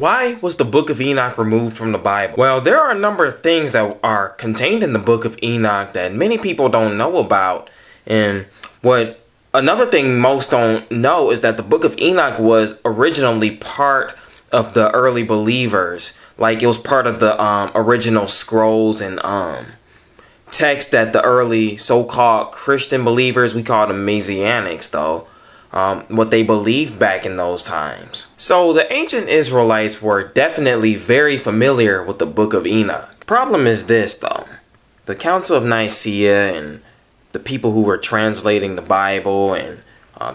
Why was the book of Enoch removed from the Bible? Well, there are a number of things that are contained in the book of Enoch that many people don't know about. And what another thing most don't know is that the book of Enoch was originally part of the early believers. Like, it was part of the original scrolls and text that the early so-called Christian believers, we call them Messianics though, what they believed back in those times. So the ancient Israelites were definitely very familiar with the book of Enoch. Problem is this though, the Council of Nicaea and the people who were translating the Bible and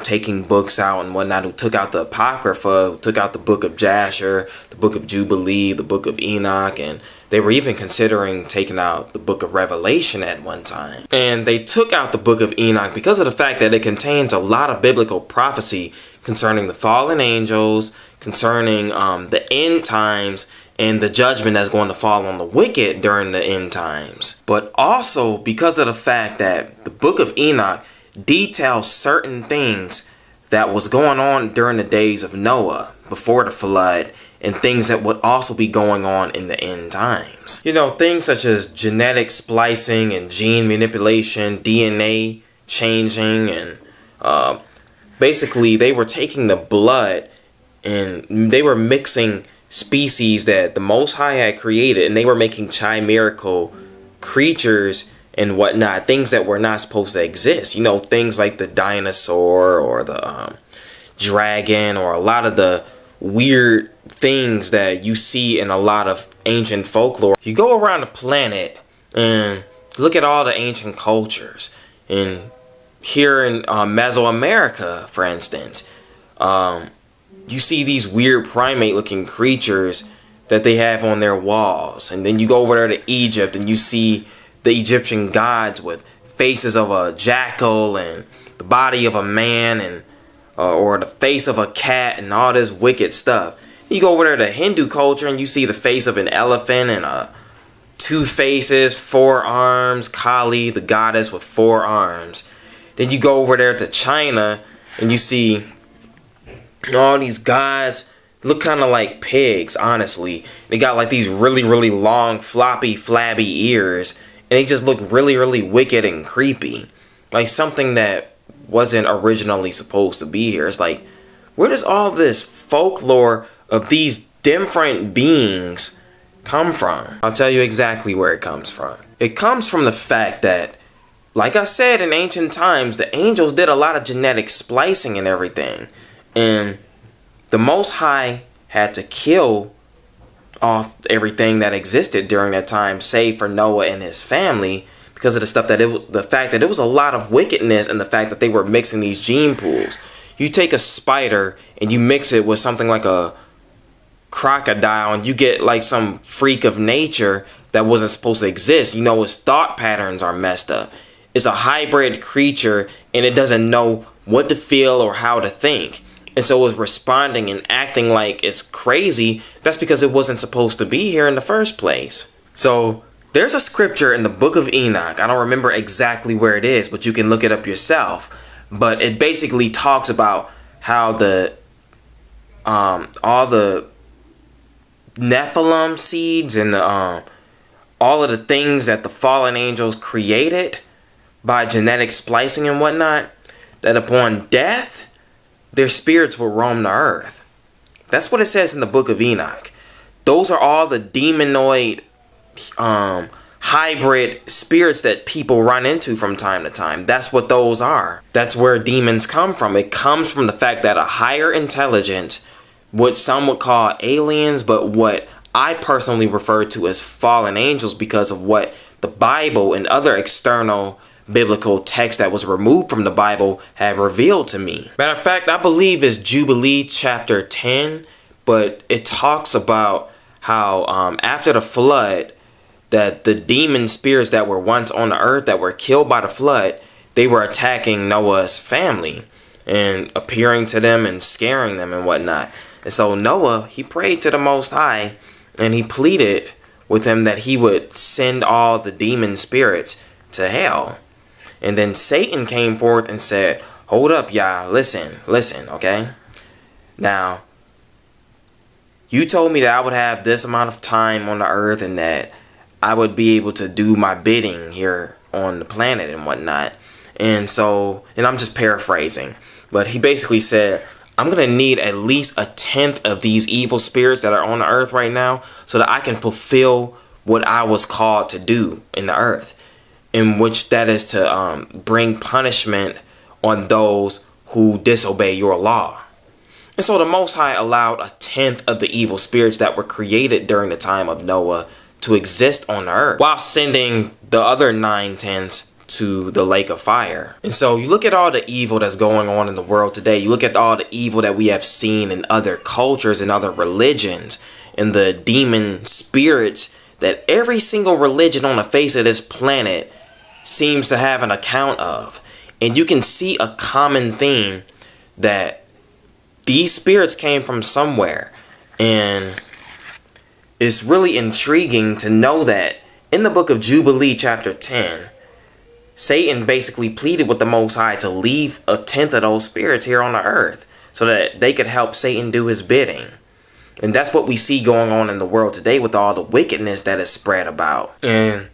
taking books out and whatnot, who took out the Apocrypha, who took out the book of Jasher, the book of Jubilee, the book of Enoch, and they were even considering taking out the book of Revelation at one time. And they took out the book of Enoch because of the fact that it contains a lot of biblical prophecy concerning the fallen angels, concerning the end times, and the judgment that's going to fall on the wicked during the end times. But also because of the fact that the book of Enoch details certain things that was going on during the days of Noah before the flood, and things that would also be going on in the end times. You know, things such as genetic splicing and gene manipulation, DNA changing, and basically they were taking the blood and they were mixing species that the Most High had created, and they were making chimerical creatures and whatnot, things that were not supposed to exist. You know, things like the dinosaur or the dragon, or a lot of the weird things that you see in a lot of ancient folklore. You go around the planet and look at all the ancient cultures, and here in Mesoamerica, for instance, you see these weird primate looking creatures that they have on their walls. And then you go over there to Egypt and you see the Egyptian gods with faces of a jackal and the body of a man, and or the face of a cat, and all this wicked stuff. You go over there to Hindu culture and you see the face of an elephant and two faces, 4 arms, Kali, the goddess with 4 arms. Then you go over there to China and you see all these gods look kind of like pigs, honestly. They got like these really, really long, floppy, flabby ears, and they just look really, really wicked and creepy. Like something that wasn't originally supposed to be here. It's like, where does all this folklore of these different beings come from? I'll tell you exactly where it comes from. It comes from the fact that, like I said, in ancient times, the angels did a lot of genetic splicing and everything. And the Most High had to kill off everything that existed during that time, save for Noah and his family, because of the stuff that the fact that it was a lot of wickedness, and the fact that they were mixing these gene pools. You take a spider and you mix it with something like a crocodile, and you get like some freak of nature that wasn't supposed to exist. You know, its thought patterns are messed up. It's a hybrid creature, and it doesn't know what to feel or how to think. And so it's responding and acting like it's crazy. That's because it wasn't supposed to be here in the first place. So there's a scripture in the book of Enoch. I don't remember exactly where it is, but you can look it up yourself. But it basically talks about how the all the Nephilim seeds and all of the things that the fallen angels created by genetic splicing and whatnot, that upon death, their spirits will roam the earth. That's what it says in the book of Enoch. Those are all the demonoid hybrid spirits that people run into from time to time. That's what those are. That's where demons come from. It comes from the fact that a higher intelligence, what some would call aliens, but what I personally refer to as fallen angels, because of what the Bible and other external biblical text that was removed from the Bible have revealed to me. Matter of fact, I believe it's Jubilee chapter 10, but it talks about how after the flood, that the demon spirits that were once on the earth that were killed by the flood, they were attacking Noah's family and appearing to them and scaring them and whatnot. And so Noah, he prayed to the Most High, and he pleaded with him that he would send all the demon spirits to hell. And then Satan came forth and said, hold up, y'all, listen, okay? Now, you told me that I would have this amount of time on the earth and that I would be able to do my bidding here on the planet and whatnot. And I'm just paraphrasing, but he basically said, I'm going to need at least 1/10 of these evil spirits that are on the earth right now so that I can fulfill what I was called to do in the earth, in which that is to bring punishment on those who disobey your law. And so the Most High allowed 1/10 of the evil spirits that were created during the time of Noah to exist on the earth, while sending the other 9/10 to the lake of fire. And so you look at all the evil that's going on in the world today. You look at all the evil that we have seen in other cultures and other religions, and the demon spirits that every single religion on the face of this planet seems to have an account of. And you can see a common theme that these spirits came from somewhere. And it's really intriguing to know that in the book of Jubilee chapter 10, Satan basically pleaded with the Most High to leave 1/10 of those spirits here on the earth so that they could help Satan do his bidding. And that's what we see going on in the world today with all the wickedness that is spread about. And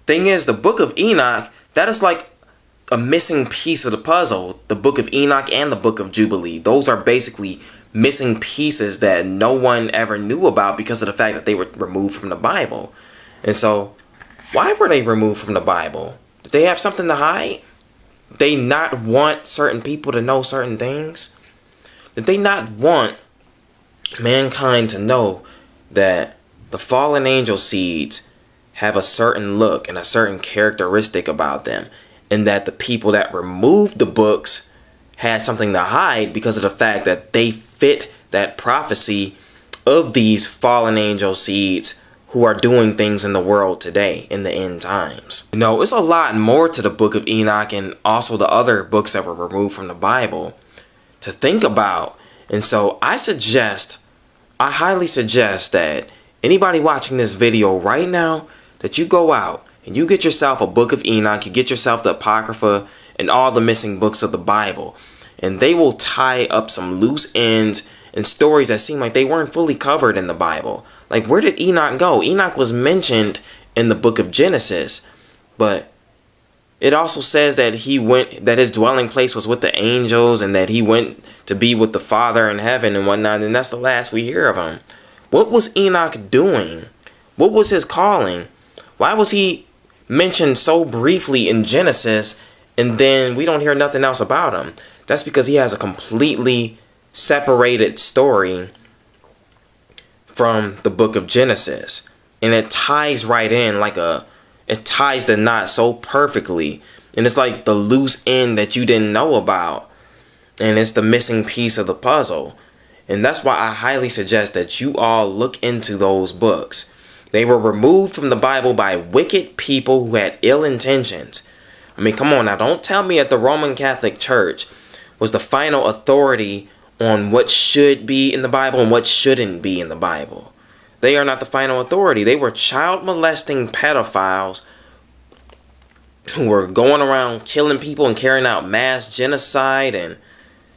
thing is, the book of Enoch, that is like a missing piece of the puzzle. The book of Enoch and the book of Jubilee, those are basically missing pieces that no one ever knew about because of the fact that they were removed from the Bible. And so, why were they removed from the Bible? Did they have something to hide? Did they not want certain people to know certain things? Did they not want mankind to know that the fallen angel seeds have a certain look and a certain characteristic about them, and that the people that removed the books had something to hide because of the fact that they fit that prophecy of these fallen angel seeds who are doing things in the world today in the end times? You know, it's a lot more to the book of Enoch and also the other books that were removed from the Bible to think about. And so I highly suggest that anybody watching this video right now, that you go out and you get yourself a book of Enoch, you get yourself the Apocrypha and all the missing books of the Bible, and they will tie up some loose ends and stories that seem like they weren't fully covered in the Bible. Like, where did Enoch go? Enoch was mentioned in the book of Genesis, but it also says that that his dwelling place was with the angels and that he went to be with the Father in heaven and whatnot, and that's the last we hear of him. What was Enoch doing? What was his calling? Why was he mentioned so briefly in Genesis and then we don't hear nothing else about him? That's because he has a completely separated story from the book of Genesis, and it ties right in it ties the knot so perfectly, and it's like the loose end that you didn't know about, and it's the missing piece of the puzzle. And that's why I highly suggest that you all look into those books. They were removed from the Bible by wicked people who had ill intentions. I mean, come on now, don't tell me that the Roman Catholic Church was the final authority on what should be in the Bible and what shouldn't be in the Bible. They are not the final authority. They were child molesting pedophiles who were going around killing people and carrying out mass genocide and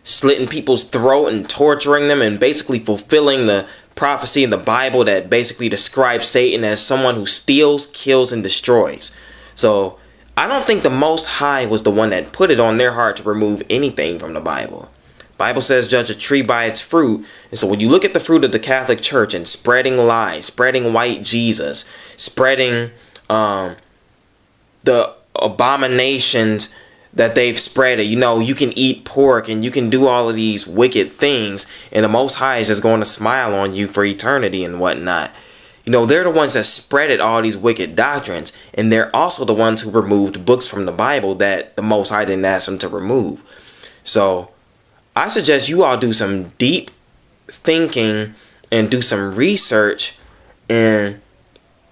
slitting people's throat and torturing them and basically fulfilling the prophecy in the Bible that basically describes Satan as someone who steals, kills, and destroys. So I don't think the Most High was the one that put it on their heart to remove anything from the Bible. Bible says judge a tree by its fruit. And so when you look at the fruit of the Catholic Church and spreading lies, spreading white Jesus, spreading the abominations that they've spread, you know, you can eat pork and you can do all of these wicked things, and the Most High is just going to smile on you for eternity and whatnot. You know, they're the ones that spreaded all these wicked doctrines, and they're also the ones who removed books from the Bible that the Most High didn't ask them to remove. So I suggest you all do some deep thinking and do some research and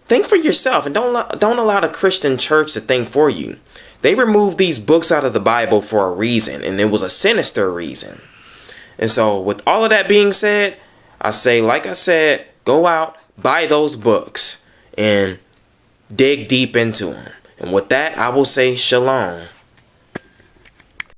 think for yourself, and don't allow the Christian church to think for you. They removed these books out of the Bible for a reason, and it was a sinister reason. And so with all of that being said, I say, like I said, go out, buy those books, and dig deep into them. And with that, I will say shalom.